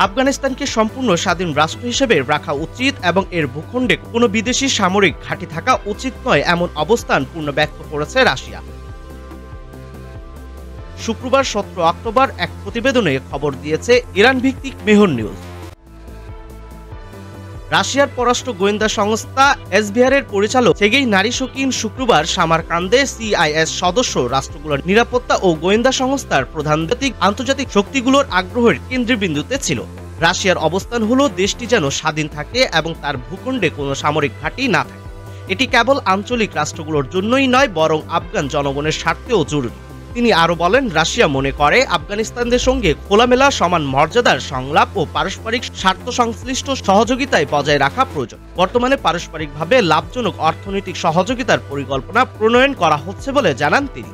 আফগানিস্তানকে সম্পূর্ণ স্বাধীন রাষ্ট্র হিসেবে রাখা উচিত এবং এর ভূখণ্ডে কোনো বিদেশি সামরিক ঘাঁটি থাকা উচিত নয়, এমন অবস্থান পূর্ণ ব্যক্ত করেছে রাশিয়া। শুক্রবার 17 অক্টোবর এক প্রতিবেদনে খবর দিয়েছে ইরান ভিত্তিক মেহর নিউজ। রাশিয়ার পররাষ্ট্র গোয়েন্দা সংস্থা এসভিআরের পরিচালক সের্গেই নারিশকিন শুক্রবার সামারকান্দে সিআইএস সদস্য রাষ্ট্রগুলোর নিরাপত্তা ও গোয়েন্দা সংস্থার প্রধান আন্তর্জাতিক শক্তিগুলোর আগ্রহের কেন্দ্রবিন্দুতে ছিল। রাশিয়ার অবস্থান হলো দেশটি যেন স্বাধীন থাকে এবং তার ভূখণ্ডে কোনো সামরিক ঘাঁটি না থাকে। এটি কেবল আঞ্চলিক রাষ্ট্রগুলোর জন্যই নয়, বরং আফগান জনগণের স্বার্থেও জরুরি। তিনি আরও বলেন, রাশিয়া মনে করে আফগানিস্তানদের সঙ্গে খোলামেলা সমান মর্যাদার সংলাপ ও পারস্পরিক স্বার্থ সংশ্লিষ্ট সহযোগিতায় বজায় রাখা প্রয়োজন। বর্তমানে পারস্পরিকভাবে লাভজনক অর্থনৈতিক সহযোগিতার পরিকল্পনা প্রণয়ন করা হচ্ছে বলে জানান তিনি।